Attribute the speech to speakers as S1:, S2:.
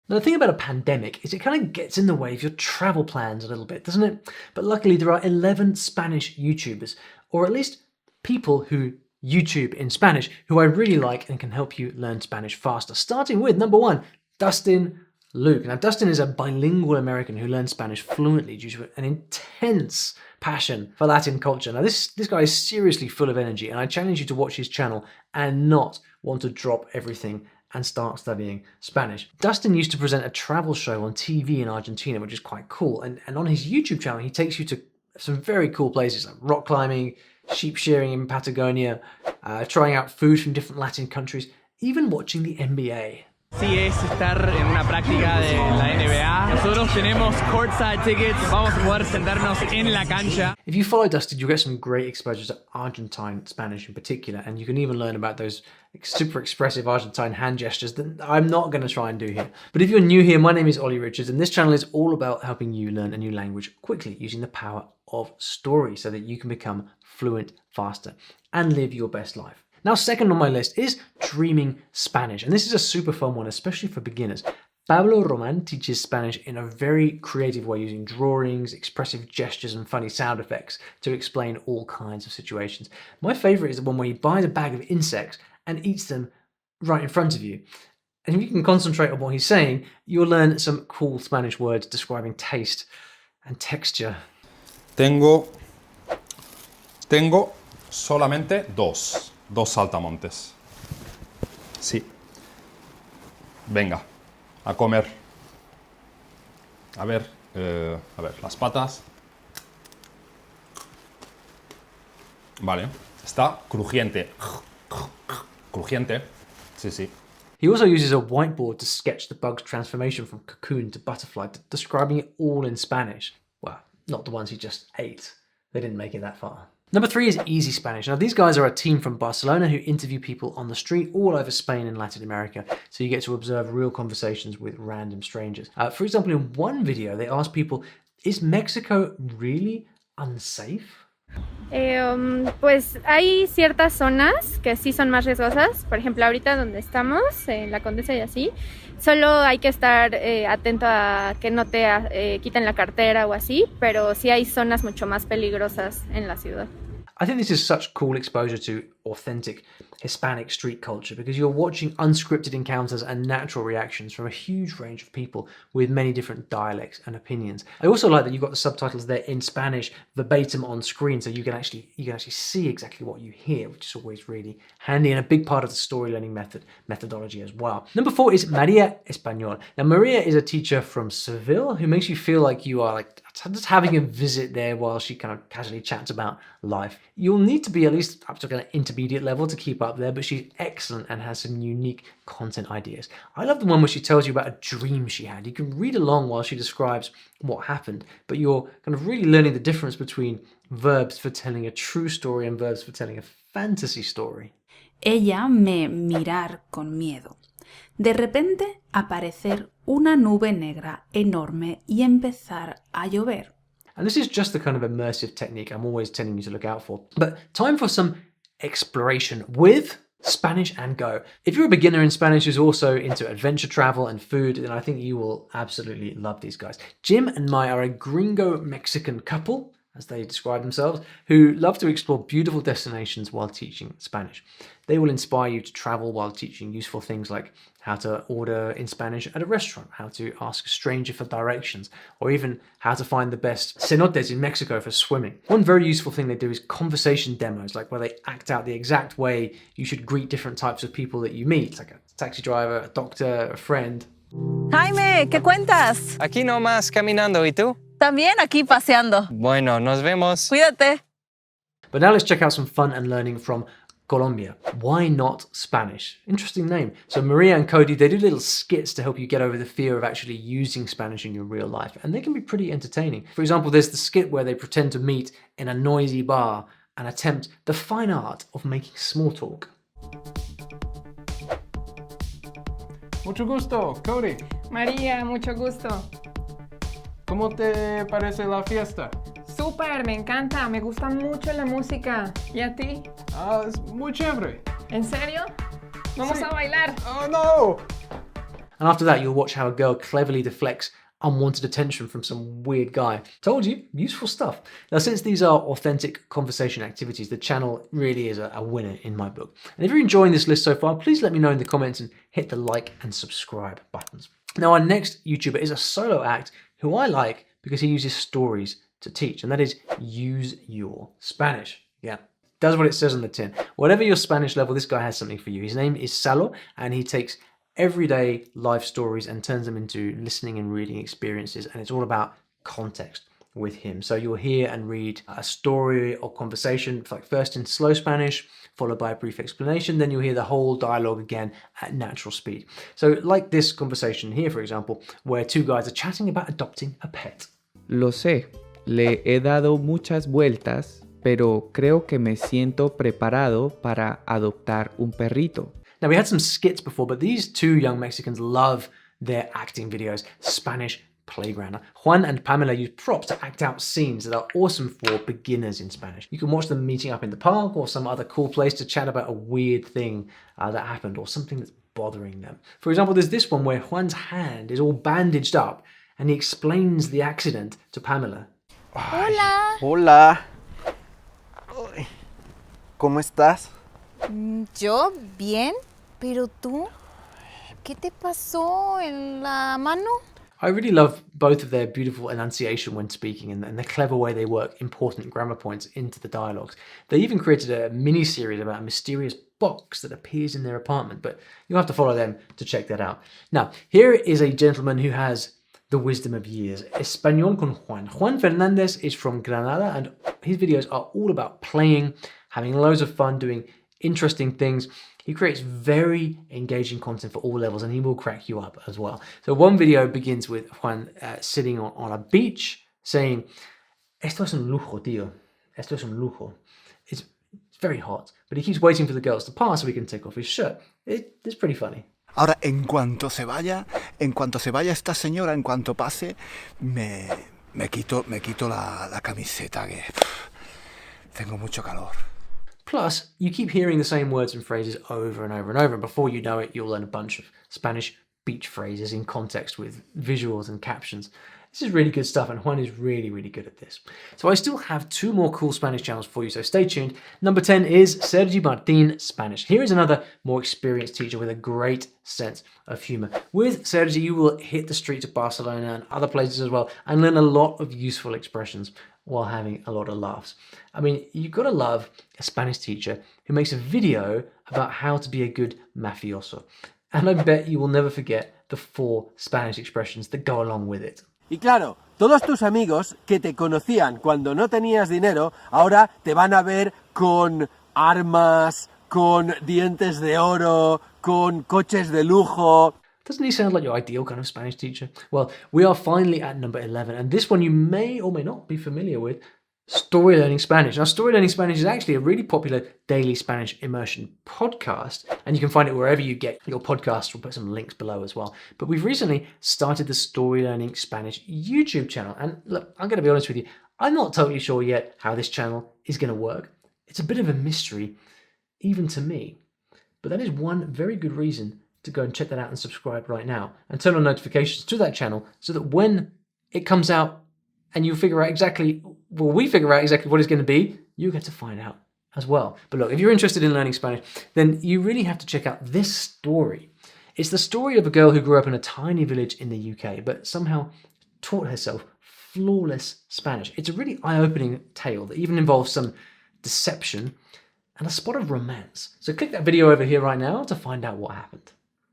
S1: Now the thing about a pandemic is it kind of gets in the way of your travel plans a little bit, doesn't it? But luckily there are 11 Spanish YouTubers, or at least people who YouTube in Spanish, who I really like and can help you learn Spanish faster. Starting with number 1, Dustin Luke. Now Dustin is a bilingual American who learned Spanish fluently due to an intense passion for Latin culture. Now this guy is seriously full of energy, and I challenge you to watch his channel and not want to drop everything and start studying Spanish. Dustin used to present a travel show on TV in Argentina, which is quite cool. And on his YouTube channel, he takes you to some very cool places like rock climbing, sheep shearing in Patagonia, trying out food from different Latin countries, even watching the NBA.
S2: Sí, es estar en una práctica de la NBA. Nosotros tenemos courtside tickets. Vamos a poder sentarnos en la cancha.
S1: If you follow Dustin, you'll get some great exposure to Argentine Spanish in particular, and you can even learn about those super expressive Argentine hand gestures that I'm not going to try and do here. But if you're new here, my name is Ollie Richards, and this channel is all about helping you learn a new language quickly using the power of story so that you can become fluent faster and live your best life. Now, second on my list is Dreaming Spanish, and this is a super fun one, especially for beginners. Pablo Roman teaches Spanish in a very creative way using drawings, expressive gestures, and funny sound effects to explain all kinds of situations. My favorite is the one where he buys a bag of insects and eats them right in front of you. And if you can concentrate on what he's saying, you'll learn some cool Spanish words describing taste and texture.
S3: Tengo solamente dos saltamontes. Sí. Venga, a comer. A ver, las patas. Vale, está crujiente. Crujiente. Sí, sí.
S1: He also uses a whiteboard to sketch the bug's transformation from cocoon to butterfly, describing it all in Spanish. Well, not the ones he just ate. They didn't make it that far. Number 3 is Easy Spanish. Now these guys are a team from Barcelona who interview people on the street all over Spain and Latin America, so you get to observe real conversations with random strangers. For example, in one video they ask people, is Mexico really unsafe?
S4: Pues hay ciertas zonas que sí son más riesgosas. Por ejemplo, ahorita donde estamos, en la Condesa y así, solo hay que estar atento a que no te quiten la cartera o así, pero sí hay zonas mucho más peligrosas en la ciudad.
S1: I think this is such cool exposure to authentic Hispanic street culture because you're watching unscripted encounters and natural reactions from a huge range of people with many different dialects and opinions. I also like that you've got the subtitles there in Spanish verbatim on screen, so you can actually see exactly what you hear, which is always really handy and a big part of the story learning methodology as well. Number 4 is Maria Espanol. Now Maria is a teacher from Seville who makes you feel like you are like just having a visit there while she kind of casually chats about life. You'll need to be at least up to an intermediate level to keep up there, but she's excellent and has some unique content ideas. I love the one where she tells you about a dream she had. You can read along while she describes what happened, but you're kind of really learning the difference between verbs for telling a true story and verbs for telling a fantasy story.
S5: Ella me mirar con miedo. De repente aparecer una nube negra enorme y empezar a llover.
S1: And this is just the kind of immersive technique I'm always telling you to look out for. But time for some exploration with Spanish and Go. If you're a beginner in Spanish who's also into adventure travel and food, then I think you will absolutely love these guys. Jim and Mai are a gringo-Mexican couple, as they describe themselves, who love to explore beautiful destinations while teaching Spanish. They will inspire you to travel while teaching useful things like how to order in Spanish at a restaurant, how to ask a stranger for directions, or even how to find the best cenotes in Mexico for swimming. One very useful thing they do is conversation demos, like where they act out the exact way you should greet different types of people that you meet, like a taxi driver, a doctor, a friend.
S6: Jaime, ¿qué cuentas?
S7: Aquí nomás caminando, ¿y tú?
S6: También aquí paseando.
S7: Bueno, nos vemos.
S6: Cuídate.
S1: But now let's check out some fun and learning from Colombia. Why not Spanish? Interesting name. So Maria and Cody, they do little skits to help you get over the fear of actually using Spanish in your real life, and they can be pretty entertaining. For example, there's the skit where they pretend to meet in a noisy bar and attempt the fine art of making small talk.
S8: Mucho gusto, Cody.
S9: María, mucho gusto.
S8: ¿Cómo te parece la fiesta?
S9: Súper, me encanta, me gusta mucho la música. ¿Y a ti?
S8: Es muy chévere.
S9: ¿En serio? Vamos
S8: Sí.
S9: a bailar.
S8: Oh no!
S1: And after that, you'll watch how a girl cleverly deflects unwanted attention from some weird guy. Told you, useful stuff. Now, since these are authentic conversation activities, the channel really is a winner in my book. And if you're enjoying this list so far, please let me know in the comments and hit the like and subscribe buttons. Now, our next YouTuber is a solo act who I like because he uses stories to teach, and that is Use Your Spanish. Yeah, does what it says on the tin. Whatever your Spanish level, this guy has something for you. His name is Salo, and he takes everyday life stories and turns them into listening and reading experiences, and it's all about context with him. So you'll hear and read a story or conversation, like first in slow Spanish, followed by a brief explanation, then you'll hear the whole dialogue again at natural speed. So like this conversation here, for example, where two guys are chatting about adopting a pet.
S10: Lo sé, le he dado muchas vueltas, pero creo que me siento preparado para adoptar un perrito.
S1: Now, we had some skits before, but these two young Mexicans love their acting videos, Spanish Playground. Now, Juan and Pamela use props to act out scenes that are awesome for beginners in Spanish. You can watch them meeting up in the park or some other cool place to chat about a weird thing that happened or something that's bothering them. For example, there's this one where Juan's hand is all bandaged up and he explains the accident to Pamela.
S11: Hola. Hola. ¿Cómo estás?
S6: Yo, bien. Pero tú, ¿qué te pasó en la mano?
S1: I really love both of their beautiful enunciation when speaking and the clever way they work important grammar points into the dialogues. They even created a mini-series about a mysterious box that appears in their apartment, but you'll have to follow them to check that out. Now, here is a gentleman who has the wisdom of years. Español Con Juan. Juan Fernandez is from Granada, and his videos are all about playing, having loads of fun, doing interesting things. He creates very engaging content for all levels, and he will crack you up as well. So one video begins with Juan sitting on a beach saying, "Esto es un lujo, tío. Esto es un lujo." It's very hot, but he keeps waiting for the girls to pass so he can take off his shirt. It's pretty funny.
S12: Ahora, en cuanto se vaya esta señora, en cuanto pase, me quito la camiseta, que tengo mucho calor.
S1: Plus, you keep hearing the same words and phrases over and over and over, and before you know it, you'll learn a bunch of Spanish beach phrases in context with visuals and captions. This is really good stuff, and Juan is really, really good at this. So I still have two more cool Spanish channels for you, so stay tuned. Number 10 is Sergi Martin Spanish. Here is another more experienced teacher with a great sense of humor. With Sergi, you will hit the streets of Barcelona and other places as well and learn a lot of useful expressions while having a lot of laughs. I mean, you've got to love a Spanish teacher who makes a video about how to be a good mafioso. And I bet you will never forget the 4 Spanish expressions that go along with it.
S13: Y claro, todos tus amigos que te conocían cuando no tenías dinero, ahora te van a ver con armas, con dientes de oro, con coches de lujo.
S1: Doesn't he sound like your ideal kind of Spanish teacher? Well, we are finally at number 11, and this one you may or may not be familiar with, StoryLearning Spanish. Now, StoryLearning Spanish is actually a really popular daily Spanish immersion podcast, and you can find it wherever you get your podcasts. We'll put some links below as well. But we've recently started the StoryLearning Spanish YouTube channel, and look, I'm going to be honest with you, I'm not totally sure yet how this channel is going to work. It's a bit of a mystery, even to me. But that is one very good reason to go and check that out and subscribe right now, and turn on notifications to that channel so that when it comes out and you figure out exactly, well, we figure out exactly what it's going to be, you get to find out as well. But look, if you're interested in learning Spanish, then you really have to check out this story. It's the story of a girl who grew up in a tiny village in the UK, but somehow taught herself flawless Spanish. It's a really eye-opening tale that even involves some deception and a spot of romance. So click that video over here right now to find out what happened.